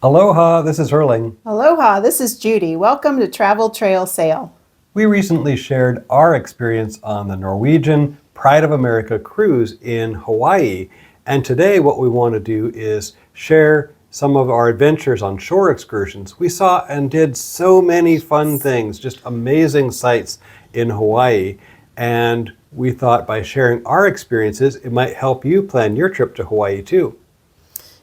Aloha, this is Erling. Aloha, this is Judy. Welcome to Travel Trail Sail. We recently shared our experience on the Norwegian Pride of America cruise in Hawaii. And today what we want to do is share some of our adventures on shore excursions. We saw and did so many fun things, just amazing sights in Hawaii. And we thought by sharing our experiences, it might help you plan your trip to Hawaii too.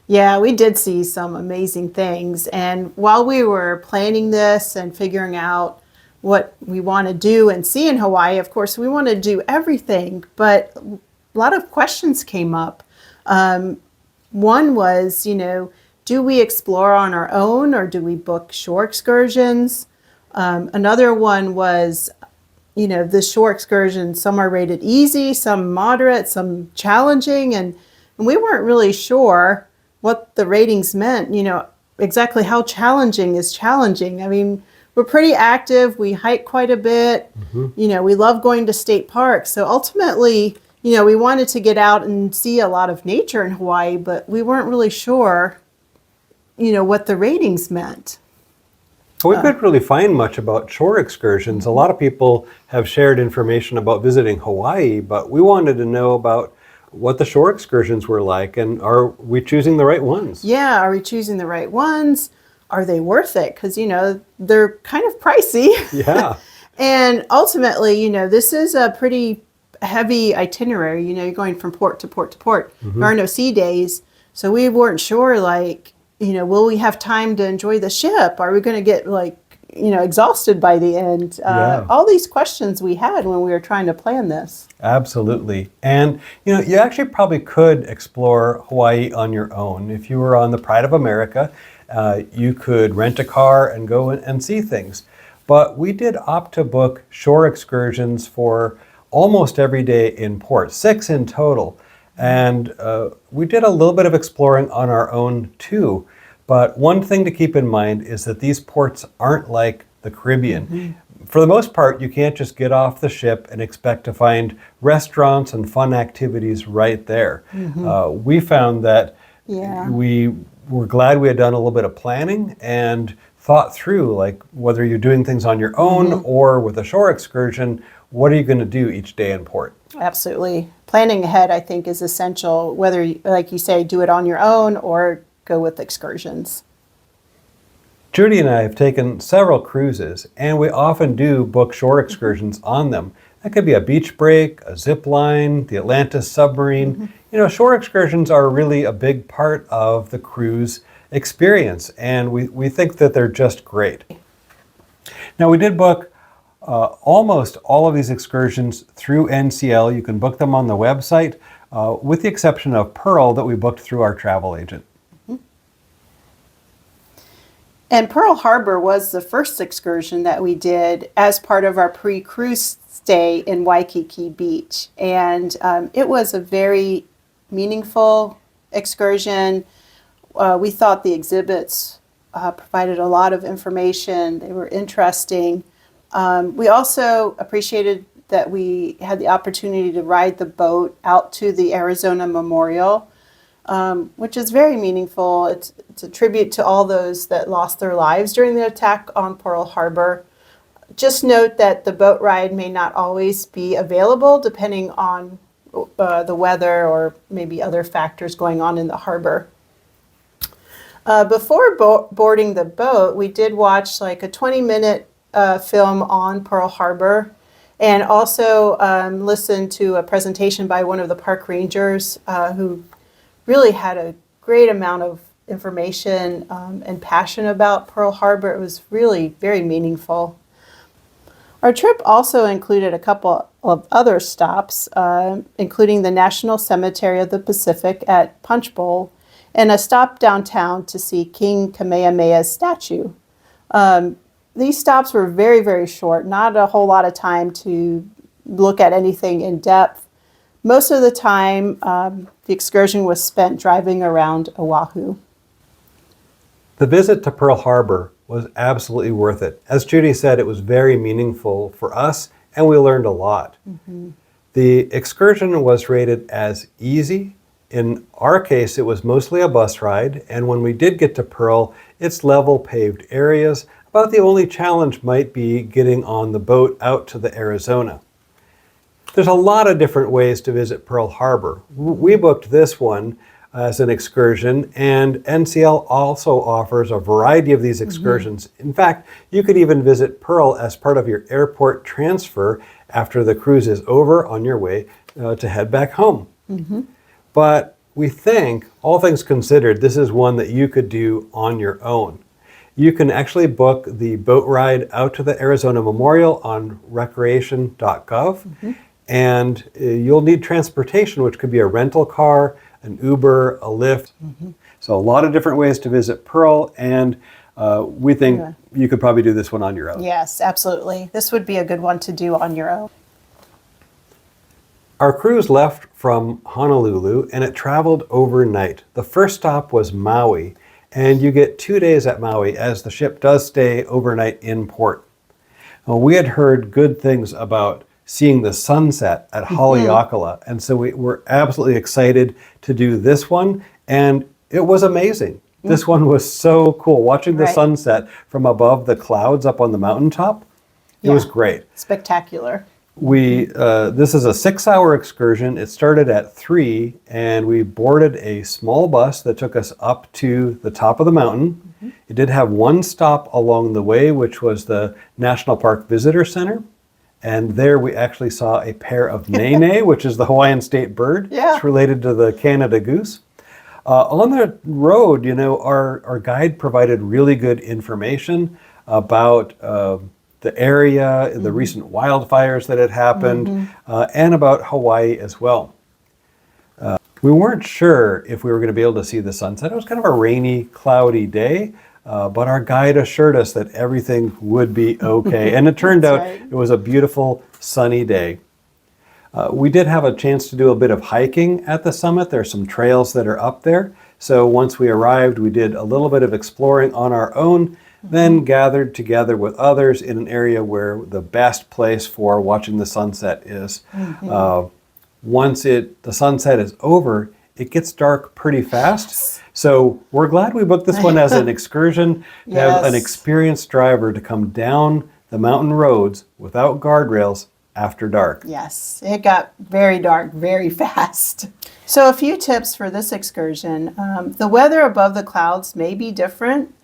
Yeah, we did see some amazing things. And while we were planning this and figuring out what we want to do and see in Hawaii, of course, we want to do everything, but a lot of questions came up. One was, do we explore on our own or do we book shore excursions? Another one was, the shore excursions, some are rated easy, some moderate, some challenging, and we weren't really sure what the ratings meant, exactly how challenging is challenging. I mean, we're pretty active, we hike quite a bit, we love going to state parks. So ultimately, we wanted to get out and see a lot of nature in Hawaii, but we weren't really sure, what the ratings meant. We couldn't really find much about shore excursions. A lot of people have shared information about visiting Hawaii, but we wanted to know about what the shore excursions were like, and are we choosing the right ones? Yeah, are we choosing the right ones? Are they worth it? Because, they're kind of pricey. Yeah. And ultimately, this is a pretty heavy itinerary. You're going from port to port to port. There are no sea days. So we weren't sure, will we have time to enjoy the ship? Are we going to get, exhausted by the end? All these questions we had when we were trying to plan this. Absolutely. And, you actually probably could explore Hawaii on your own. If you were on the Pride of America, you could rent a car and go and see things. But we did opt to book shore excursions for almost every day in port, 6 in total. And we did a little bit of exploring on our own too. But one thing to keep in mind is that these ports aren't like the Caribbean. For the most part, you can't just get off the ship and expect to find restaurants and fun activities right there. We found that we were glad we had done a little bit of planning and thought through, whether you're doing things on your own or with a shore excursion, what are you going to do each day in port? Absolutely. Planning ahead, I think, is essential, whether, like you say, do it on your own or go with excursions. Judy and I have taken several cruises, and we often do book shore excursions on them. That could be a beach break, a zip line, the Atlantis submarine. Shore excursions are really a big part of the cruise experience, and we think that they're just great. Now, we did book almost all of these excursions through NCL. You can book them on the website, with the exception of Pearl that we booked through our travel agent. And Pearl Harbor was the first excursion that we did as part of our pre-cruise stay in Waikiki Beach. And it was a very meaningful excursion. We thought the exhibits provided a lot of information. They were interesting. We also appreciated that we had the opportunity to ride the boat out to the Arizona Memorial, which is very meaningful. It's a tribute to all those that lost their lives during the attack on Pearl Harbor. Just note that the boat ride may not always be available depending on the weather or maybe other factors going on in the harbor. Before boarding the boat, we did watch a 20-minute film on Pearl Harbor, and also listen to a presentation by one of the park rangers who really had a great amount of information and passion about Pearl Harbor. It was really very meaningful. Our trip also included a couple of other stops, including the National Cemetery of the Pacific at Punch Bowl, and a stop downtown to see King Kamehameha's statue. These stops were very, very short, not a whole lot of time to look at anything in depth. Most of the time, the excursion was spent driving around Oahu. The visit to Pearl Harbor was absolutely worth it. As Judy said, it was very meaningful for us, and we learned a lot. The excursion was rated as easy In our case, it was mostly a bus ride, and when we did get to Pearl, it's level paved areas. About the only challenge might be getting on the boat out to the Arizona. There's a lot of different ways to visit Pearl Harbor. We booked this one as an excursion, and NCL also offers a variety of these excursions. In fact, you could even visit Pearl as part of your airport transfer after the cruise is over on your way to head back home. But we think, all things considered, this is one that you could do on your own. You can actually book the boat ride out to the Arizona Memorial on recreation.gov, and you'll need transportation, which could be a rental car, an Uber, a Lyft. So a lot of different ways to visit Pearl, and we think you could probably do this one on your own. Yes, absolutely. This would be a good one to do on your own. Our cruise left from Honolulu and it traveled overnight. The first stop was Maui, and you get 2 days at Maui as the ship does stay overnight in port. Well, we had heard good things about seeing the sunset at Haleakala, and so we were absolutely excited to do this one, and it was amazing. This one was so cool. Watching the sunset from above the clouds up on the mountaintop, it was great. Spectacular. This is a 6-hour excursion. It started at 3, and we boarded a small bus that took us up to the top of the mountain. It did have one stop along the way, which was the National Park Visitor Center. And there we actually saw a pair of nene, which is the Hawaiian state bird. It's related to the Canada goose. On the road, our guide provided really good information about the area, the recent wildfires that had happened, and about Hawaii as well. We weren't sure if we were going to be able to see the sunset. It was kind of a rainy, cloudy day, but our guide assured us that everything would be okay. And it turned out it was a beautiful, sunny day. We did have a chance to do a bit of hiking at the summit. There's some trails that are up there. So once we arrived, we did a little bit of exploring on our own, then gathered together with others in an area where the best place for watching the sunset is. Once the sunset is over, it gets dark pretty fast. So we're glad we booked this one as an excursion, to have an experienced driver to come down the mountain roads without guardrails after dark. Yes, it got very dark very fast. So a few tips for this excursion. The weather above the clouds may be different.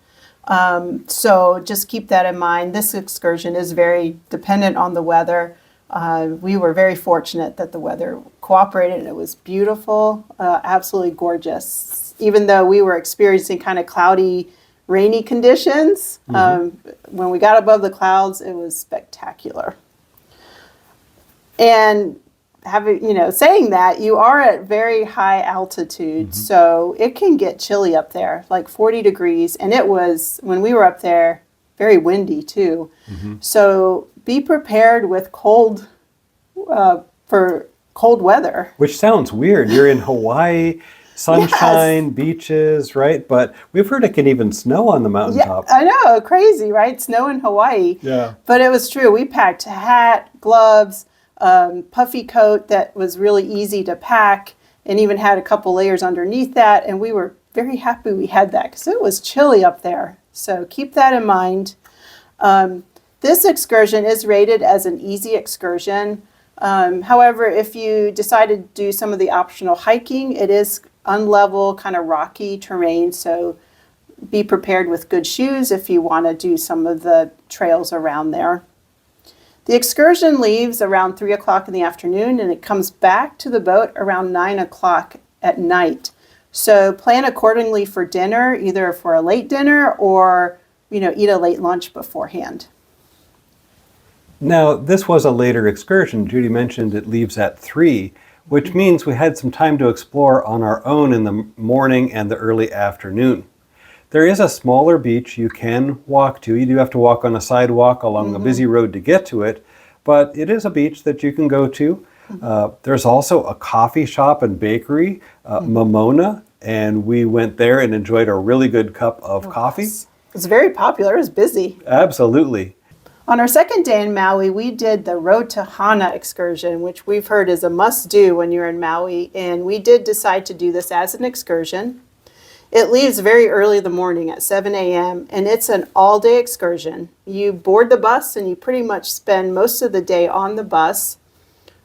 So just keep that in mind. This excursion is very dependent on the weather. We were very fortunate that the weather cooperated and it was beautiful, absolutely gorgeous. Even though we were experiencing kind of cloudy, rainy conditions, when we got above the clouds, it was spectacular. And saying that, you are at very high altitude, so it can get chilly up there, like 40 degrees. And it was, when we were up there, very windy too. So be prepared with cold weather. Which sounds weird. You're in Hawaii, sunshine, beaches, right? But we've heard it can even snow on the mountaintop. I know, crazy, right? Snow in Hawaii. Yeah. But it was true. We packed a hat, gloves, puffy coat that was really easy to pack, and even had a couple layers underneath that. And we were very happy we had that because it was chilly up there. So keep that in mind. This excursion is rated as an easy excursion. However, if you decide to do some of the optional hiking, it is unlevel, kind of rocky terrain. So be prepared with good shoes if you want to do some of the trails around there. The excursion leaves around 3 o'clock in the afternoon and it comes back to the boat around 9 o'clock at night. So plan accordingly for dinner, either for a late dinner or, eat a late lunch beforehand. Now, this was a later excursion. Judy mentioned it leaves at 3, which means we had some time to explore on our own in the morning and the early afternoon. There is a smaller beach you can walk to. You do have to walk on a sidewalk along a busy road to get to it, but it is a beach that you can go to. There's also a coffee shop and bakery, Momona, and we went there and enjoyed a really good cup of coffee. It's very popular. It was busy. Absolutely. On our second day in Maui, we did the Road to Hana excursion, which we've heard is a must-do when you're in Maui, and we did decide to do this as an excursion. It leaves very early in the morning at 7 a.m., and it's an all-day excursion. You board the bus, and you pretty much spend most of the day on the bus.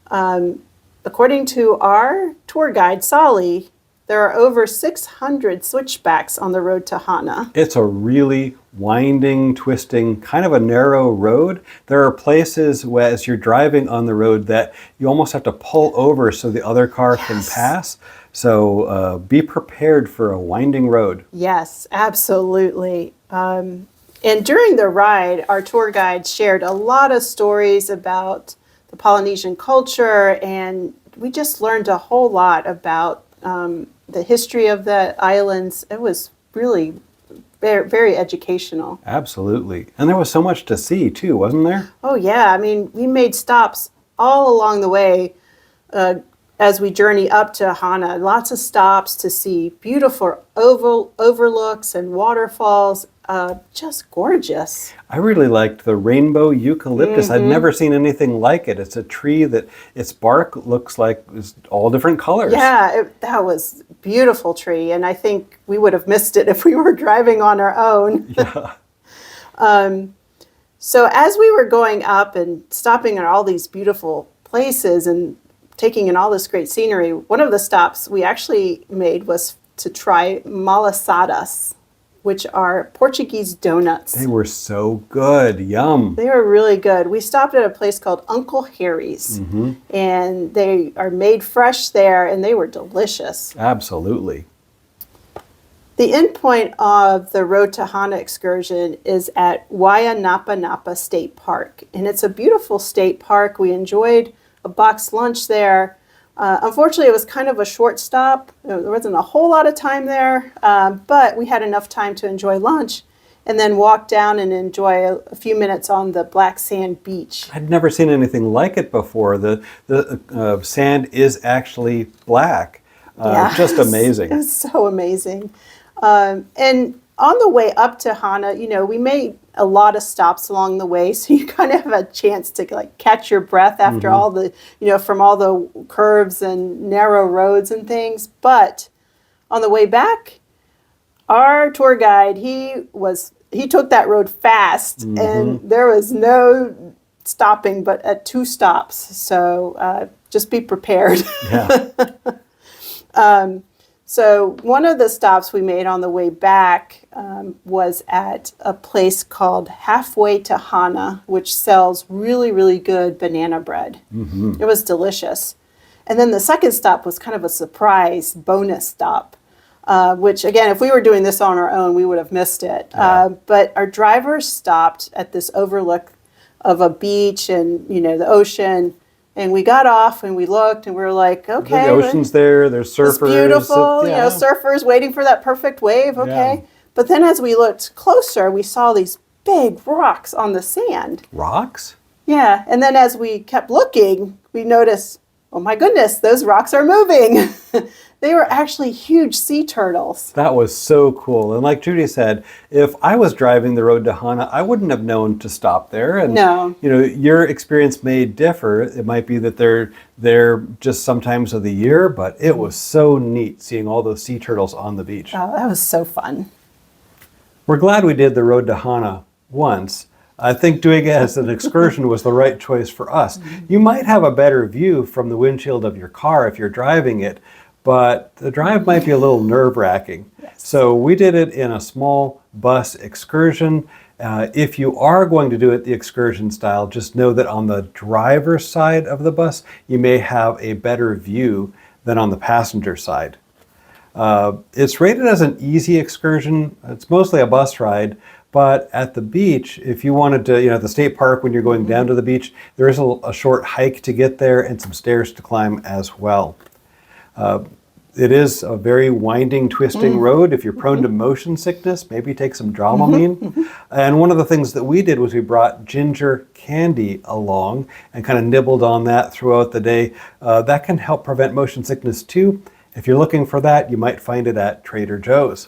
According to our tour guide, Sally, there are over 600 switchbacks on the road to Hana. It's a really winding, twisting, kind of a narrow road. There are places where as you're driving on the road that you almost have to pull over so the other car can pass. So be prepared for a winding road. Yes, absolutely. And during the ride, our tour guide shared a lot of stories about the Polynesian culture, and we just learned a whole lot about the history of the islands. It was really very, very educational. Absolutely. And there was so much to see too, wasn't there? Oh yeah, I mean, we made stops all along the way as we journey up to Hana. Lots of stops to see beautiful overlooks and waterfalls. Just gorgeous. I really liked the rainbow eucalyptus. I'd never seen anything like it. It's a tree that its bark looks like it's all different colors. Yeah, that was a beautiful tree, and I think we would have missed it if we were driving on our own. Yeah. So as we were going up and stopping at all these beautiful places and taking in all this great scenery, one of the stops we actually made was to try malasadas, which are Portuguese donuts. They were so good. Yum. They were really good. We stopped at a place called Uncle Harry's, and they are made fresh there, and they were delicious. Absolutely. The end point of the Road to Hana excursion is at Waimea State Park, and it's a beautiful state park. We enjoyed a boxed lunch there. Unfortunately, it was kind of a short stop. There wasn't a whole lot of time there, but we had enough time to enjoy lunch and then walk down and enjoy a few minutes on the black sand beach. I'd never seen anything like it before. The sand is actually black. Just amazing. It was so amazing. And on the way up to Hana, we made a lot of stops along the way, so you kind of have a chance to catch your breath after all the, from all the curves and narrow roads and things. But on the way back, our tour guide, he took that road fast, and there was no stopping but at 2 stops. So just be prepared. Yeah. So one of the stops we made on the way back was at a place called Halfway to Hana, which sells really, really good banana bread. It was delicious. And then the second stop was kind of a surprise bonus stop, which, again, if we were doing this on our own, we would have missed it. But our driver stopped at this overlook of a beach and, the ocean. And we got off and we looked and we were like, okay. The ocean's there, there's surfers. It's beautiful, surfers waiting for that perfect wave, okay. Yeah. But then as we looked closer, we saw these big rocks on the sand. Rocks? Yeah, and then as we kept looking, we noticed, oh my goodness, those rocks are moving. They were actually huge sea turtles. That was so cool. And like Judy said, if I was driving the road to Hana, I wouldn't have known to stop there. And, your experience may differ. It might be that they're there just sometimes of the year, but it was so neat seeing all those sea turtles on the beach. Oh, that was so fun. We're glad we did the road to Hana once. I think doing it as an excursion was the right choice for us. You might have a better view from the windshield of your car if you're driving it, but the drive might be a little nerve-wracking. Yes. So we did it in a small bus excursion. If you are going to do it the excursion style, just know that on the driver's side of the bus, you may have a better view than on the passenger side. It's rated as an easy excursion. It's mostly a bus ride, but at the beach, if you wanted to, at the state park when you're going down to the beach, there is a short hike to get there and some stairs to climb as well. It is a very winding, twisting road. If you're prone to motion sickness, maybe take some Dramamine. And one of the things that we did was we brought ginger candy along and kind of nibbled on that throughout the day. That can help prevent motion sickness too. If you're looking for that, you might find it at Trader Joe's.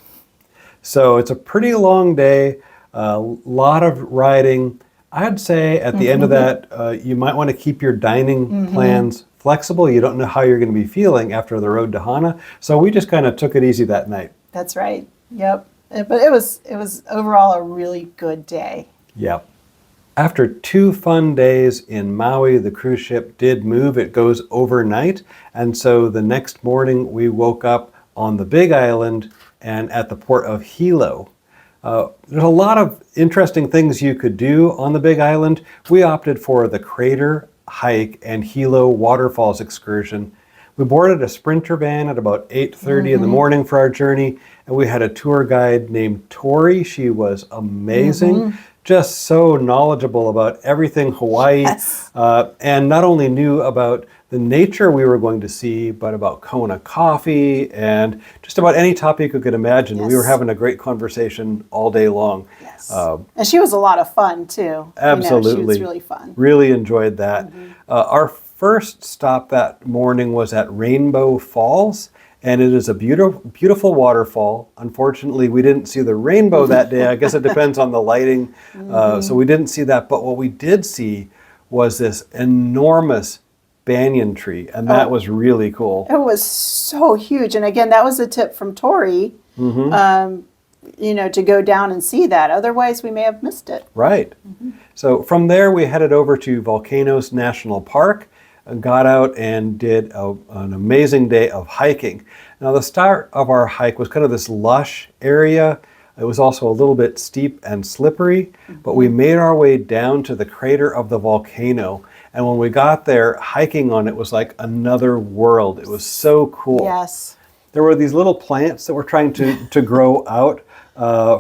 So it's a pretty long day, a lot of riding. I'd say at the end of that, you might want to keep your dining plans flexible. You don't know how you're going to be feeling after the road to Hana. So we just kind of took it easy that night. That's right. Yep. But it was overall a really good day. Yep. After 2 fun days in Maui, the cruise ship did move. It goes overnight. And so the next morning we woke up on the Big Island and at the port of Hilo. There's a lot of interesting things you could do on the Big Island. We opted for the Crater hike and Hilo Waterfalls excursion. We boarded a Sprinter van at about 8:30 in the morning for our journey, and we had a tour guide named Tori. She was amazing, just so knowledgeable about everything Hawaii, and not only knew about the nature we were going to see, but about Kona coffee and just about any topic you could imagine. We were having a great conversation all day long. And she was a lot of fun too. Absolutely. She was really fun. Really enjoyed that. Our first stop that morning was at Rainbow Falls, and it is a beautiful waterfall. Unfortunately, we didn't see the rainbow that day. I guess it depends on the lighting, so we didn't see that. But what we did see was this enormous banyan tree, and that was really cool. It was so huge. And again, that was a tip from Tori, to go down and see that. Otherwise, we may have missed it. Right. So from there, we headed over to Volcanoes National Park, got out and did an amazing day of hiking. Now, the start of our hike was kind of this lush area. It was also a little bit steep and slippery, but we made our way down to the crater of the volcano. And when we got there, hiking on it was like another world. It was so cool. Yes. There were these little plants that were trying to grow out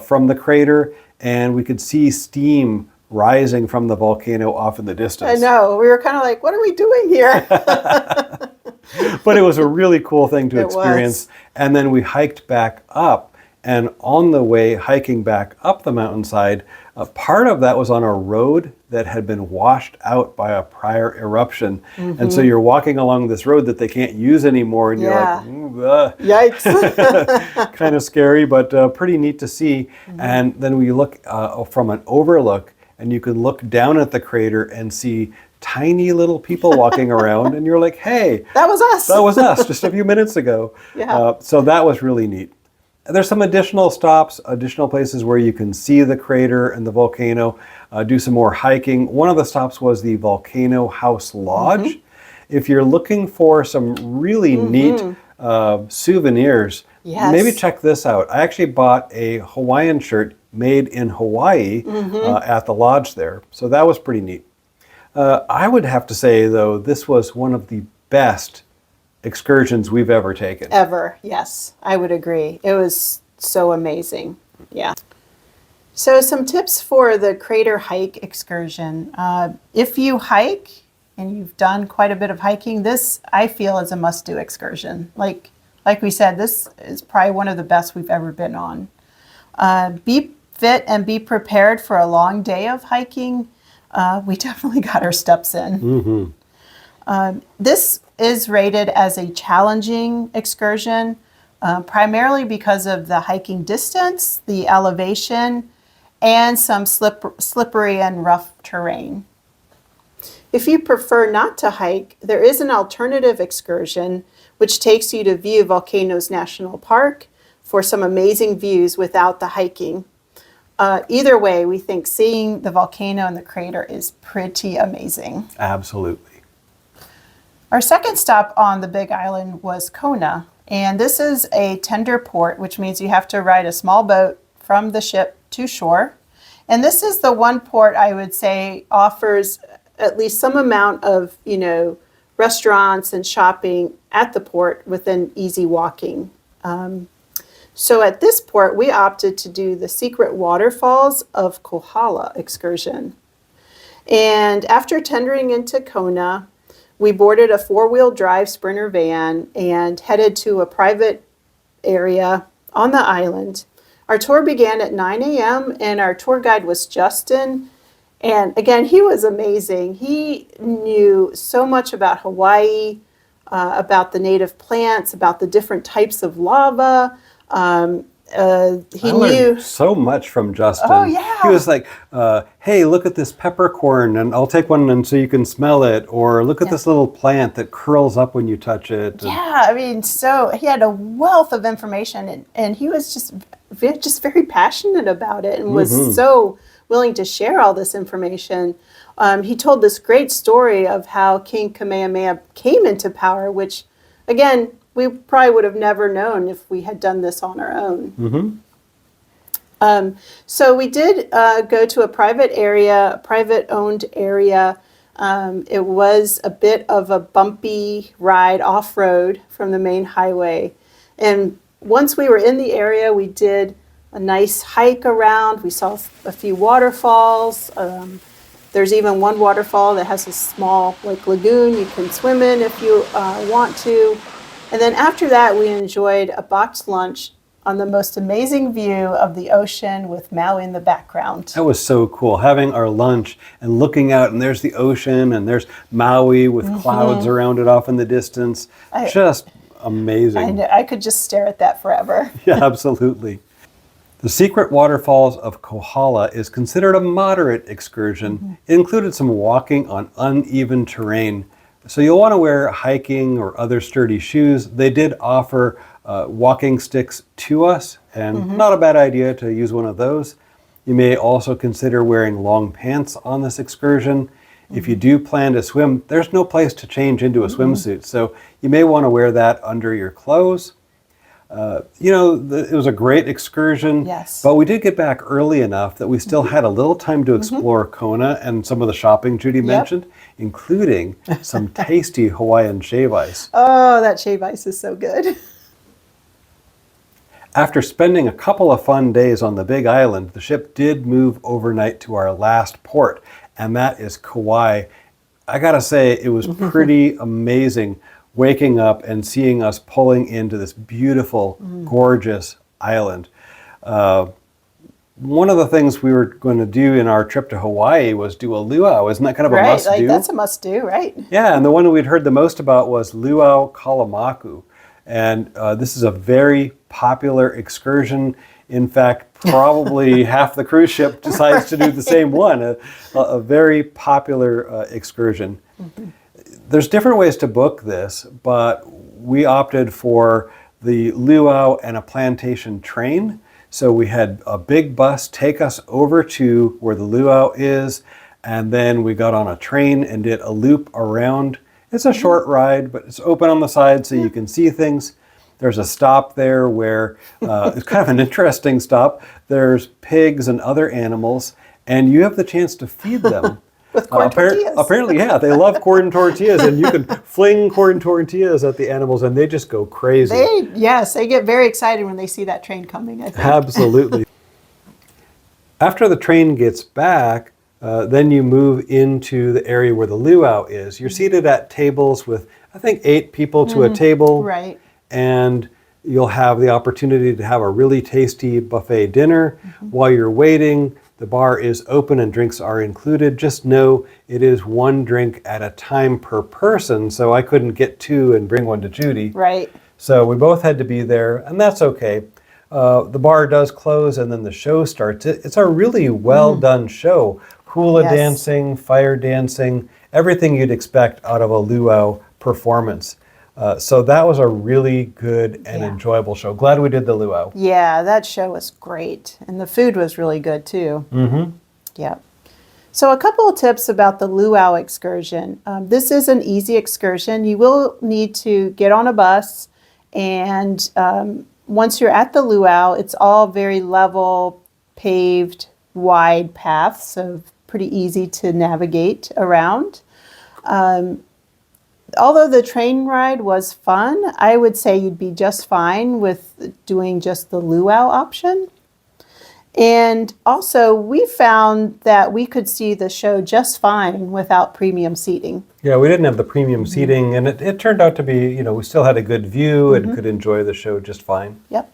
from the crater, and we could see steam rising from the volcano off in the distance. I know. We were kind of like, what are we doing here? But it was a really cool thing to experience. And then we hiked back up, and on the way hiking back up the mountainside, part of that was on a road that had been washed out by a prior eruption. And so you're walking along this road that they can't use anymore, and you're like, yikes. kind of scary, but pretty neat to see. And then we look from an overlook, and you can look down at the crater and see tiny little people walking around, and you're like, hey, that was us. That was us just a few minutes ago. So that was really neat. There's some additional stops, additional places where you can see the crater and the volcano, do some more hiking. One of the stops was the Volcano House Lodge. If you're looking for some really neat souvenirs, maybe check this out. I actually bought a Hawaiian shirt made in Hawaii at the lodge there. So that was pretty neat. I would have to say, though, this was one of the best excursions we've ever taken. Ever, yes. I would agree. It was so amazing. Yeah. So some tips for the crater hike excursion. If you hike and you've done quite a bit of hiking, this I feel is a must-do excursion. Like we said, this is probably one of the best we've ever been on. Be fit and be prepared for a long day of hiking. We definitely got our steps in. This is rated as a challenging excursion, primarily because of the hiking distance, the elevation, and some slippery and rough terrain. If you prefer not to hike, there is an alternative excursion which takes you to view Volcanoes National Park for some amazing views without the hiking. Either way, we think seeing the volcano and the crater is pretty amazing. Absolutely. Our second stop on the Big Island was Kona, and this is a tender port, which means you have to ride a small boat from the ship to shore. And this is the one port I would say offers at least some amount of, restaurants and shopping at the port within easy walking. So at this port, we opted to do the secret waterfalls of Kohala excursion. And after tendering into Kona, we boarded a 4-wheel drive Sprinter van and headed to a private area on the island. Our tour began at 9 a.m. and our tour guide was Justin. And again, he was amazing. He knew so much about Hawaii, about the native plants, about the different types of lava. He I knew. learned so much from Justin. Oh, yeah. He was like, hey, look at this peppercorn, and I'll take one and so you can smell it. Or look at this little plant that curls up when you touch it. And Yeah, I mean, so he had a wealth of information, and he was just very passionate about it, and was so willing to share all this information. He told this great story of how King Kamehameha came into power, which, again, we probably would have never known if we had done this on our own. So we did go to a private area, a private-owned area. It was a bit of a bumpy ride off-road from the main highway. And once we were in the area, we did a nice hike around. We saw a few waterfalls. There's even one waterfall that has a small lagoon you can swim in if you want to. And then after that, we enjoyed a boxed lunch on the most amazing view of the ocean with Maui in the background. that was so cool, having our lunch and looking out, and there's the ocean, and there's Maui with clouds around it off in the distance. Just amazing. I could just stare at that forever. Yeah, absolutely. The secret waterfalls of Kohala is considered a moderate excursion. It included some walking on uneven terrain. So you'll want to wear hiking or other sturdy shoes. They did offer walking sticks to us, and not a bad idea to use one of those. You may also consider wearing long pants on this excursion. If you do plan to swim, there's no place to change into a swimsuit, so you may want to wear that under your clothes. It was a great excursion, Yes. but we did get back early enough that we still had a little time to explore Kona and some of the shopping Judy mentioned, including some tasty Hawaiian shave ice. Oh, that shave ice is so good. After spending a couple of fun days on the Big Island, the ship did move overnight to our last port, and that is Kauai. I gotta say, it was pretty amazing waking up and seeing us pulling into this beautiful, gorgeous island. One of the things we were going to do in our trip to Hawaii was do a luau. Isn't that kind of a must do? That's a must do, right? Yeah, and the one that we'd heard the most about was Luau Kalamaku. And this is a very popular excursion. In fact, probably half the cruise ship decides to do the same one, a very popular excursion. There's different ways to book this, but we opted for the luau and a plantation train. So we had a big bus take us over to where the luau is, and then we got on a train and did a loop around. It's a short ride, but it's open on the side so you can see things. There's a stop there where it's kind of an interesting stop. There's pigs and other animals, and you have the chance to feed them. With corn tortillas. Apparently, yeah, they love corn tortillas, and you can fling corn tortillas at the animals, and they just go crazy. They get very excited when they see that train coming, I think. Absolutely. After the train gets back, then you move into the area where the luau is. You're seated at tables with, I think, 8 people to a table. Right. And you'll have the opportunity to have a really tasty buffet dinner. While you're waiting, the bar is open and drinks are included. Just know it is 1 drink at a time per person, so I couldn't get 2 and bring one to Judy. Right. So we both had to be there, and that's okay. The bar does close, and then the show starts. It's a really well-done show. Hula dancing, fire dancing, everything you'd expect out of a luau performance. So that was a really good and enjoyable show. Glad we did the luau. Yeah, that show was great. And the food was really good too. Yeah. So a couple of tips about the luau excursion. This is an easy excursion. You will need to get on a bus, and once you're at the luau, it's all very level, paved, wide paths, so pretty easy to navigate around. Although the train ride was fun, I would say you'd be just fine with doing just the luau option. And also, we found that we could see the show just fine without premium seating. Yeah, we didn't have the premium seating, and it turned out to be, we still had a good view and could enjoy the show just fine. Yep.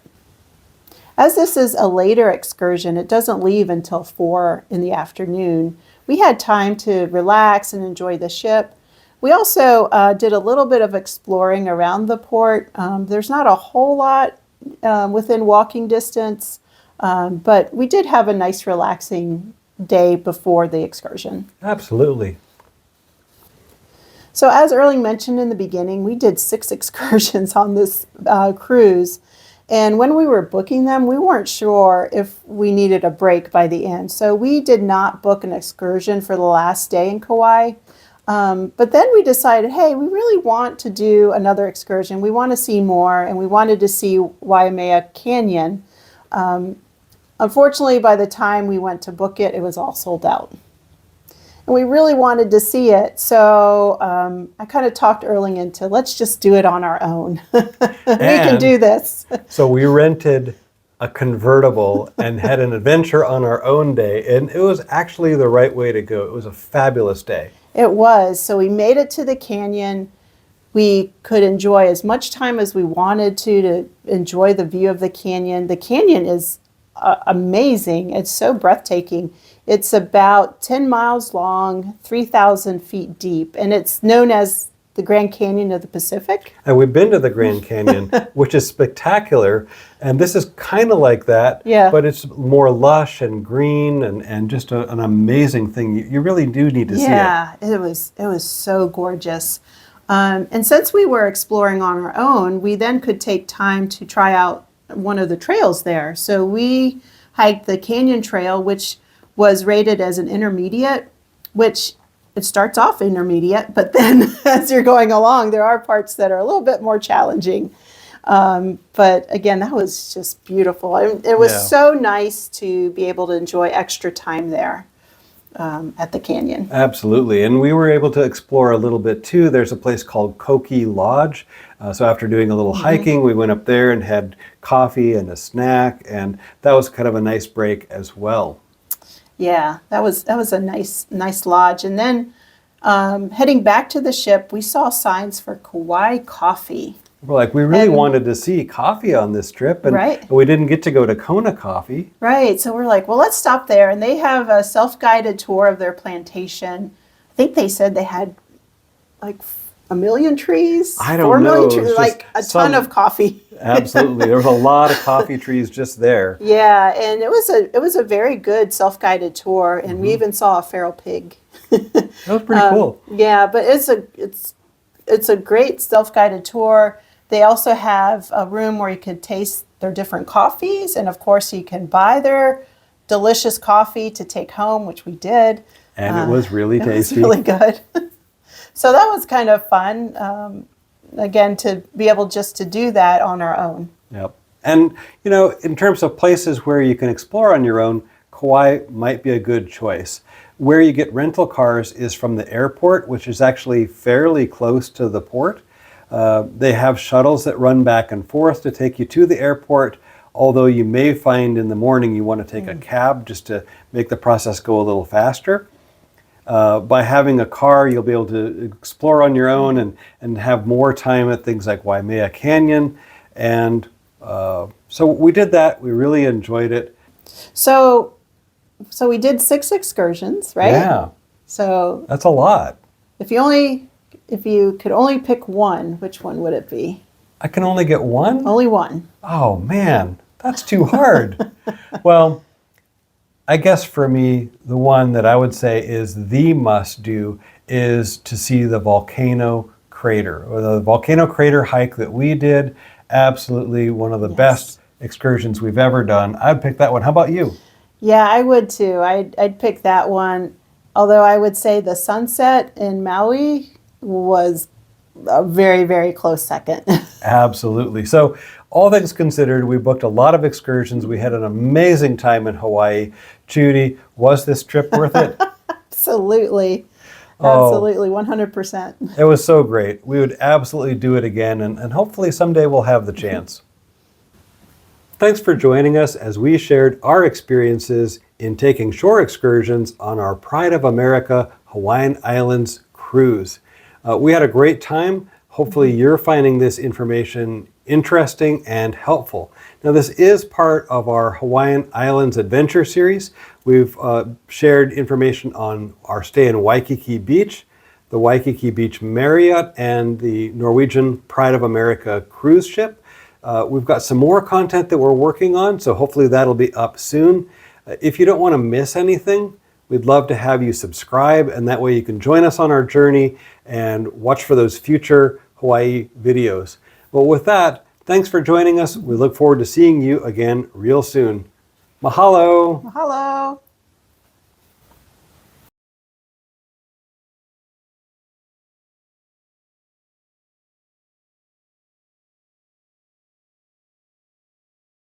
As this is a later excursion, it doesn't leave until 4 in the afternoon. We had time to relax and enjoy the ship. We also did a little bit of exploring around the port. There's not a whole lot within walking distance, but we did have a nice relaxing day before the excursion. Absolutely. So as Erling mentioned in the beginning, we did 6 excursions on this cruise. And when we were booking them, we weren't sure if we needed a break by the end. So we did not book an excursion for the last day in Kauai. But then we decided, hey, we really want to do another excursion. We want to see more, and we wanted to see Waimea Canyon. Unfortunately, by the time we went to book it, it was all sold out. And we really wanted to see it. So I kind of talked Erling into, let's just do it on our own. We can do this. So we rented a convertible and had an adventure on our own day. And it was actually the right way to go. It was a fabulous day. It was. So we made it to the canyon. We could enjoy as much time as we wanted to enjoy the view of the canyon. The canyon is amazing. It's so breathtaking. It's about 10 miles long, 3,000 feet deep, and it's known as the Grand Canyon of the Pacific. And we've been to the Grand Canyon, which is spectacular. And this is kind of like that, Yeah. but it's more lush and green and just an amazing thing. You really do need to see it. Yeah, it was so gorgeous. And since we were exploring on our own, we then could take time to try out one of the trails there. So we hiked the Canyon Trail, which was rated as an intermediate, which it starts off intermediate, but then as you're going along, there are parts that are a little bit more challenging. But again, that was just beautiful. It was so nice to be able to enjoy extra time there at the canyon. Absolutely. And we were able to explore a little bit too. There's a place called Koki Lodge. So after doing a little hiking, we went up there and had coffee and a snack. And that was kind of a nice break as well. Yeah, that was a nice lodge. And then heading back to the ship, we saw signs for Kauai Coffee. We're like, we really wanted to see coffee on this trip, and Right. we didn't get to go to Kona Coffee. Right, so we're like, well, let's stop there. And they have a self-guided tour of their plantation. I think they said they had like 1 million trees. I don't 4 know. million It's trees, just like a ton of coffee. Absolutely. There was a lot of coffee trees just there. Yeah, and it was a very good self-guided tour, and we even saw a feral pig. That was pretty cool. Yeah, but it's a great self-guided tour. They also have a room where you can taste their different coffees, and of course you can buy their delicious coffee to take home, which we did. And it was really tasty. It was really good. So that was kind of fun, again, to be able just to do that on our own. Yep. And, you know, in terms of places where you can explore on your own, Kauai might be a good choice. Where you get rental cars is from the airport, which is actually fairly close to the port. They have shuttles that run back and forth to take you to the airport, although you may find in the morning you want to take a cab just to make the process go a little faster. By having a car, you'll be able to explore on your own and have more time at things like Waimea Canyon. And so we did that. We really enjoyed it. So we did 6 excursions, right? Yeah. So That's a lot. if you could only pick one, which one would it be? I can only get one? Only one. Oh, man, that's too hard. Well, I guess for me, the one that I would say is the must-do is to see the volcano crater, or the volcano crater hike that we did. Absolutely one of the best excursions we've ever done. I'd pick that one. How about you? Yeah, I would too. I'd pick that one. Although I would say the sunset in Maui was a very, very close second. Absolutely. So all things considered, we booked a lot of excursions. We had an amazing time in Hawaii. Judy, was this trip worth it? Absolutely. Oh. Absolutely, 100%. It was so great. We would absolutely do it again, and hopefully someday we'll have the chance. Thanks for joining us as we shared our experiences in taking shore excursions on our Pride of America Hawaiian Islands cruise. We had a great time. Hopefully you're finding this information interesting and helpful. Now, this is part of our Hawaiian Islands Adventure Series. We've shared information on our stay in Waikiki Beach, the Waikiki Beach Marriott, and the Norwegian Pride of America cruise ship. We've got some more content that we're working on, so hopefully that'll be up soon. If you don't want to miss anything, we'd love to have you subscribe, and that way you can join us on our journey and watch for those future Hawaii videos. But with that, thanks for joining us. We look forward to seeing you again real soon. Mahalo! Mahalo!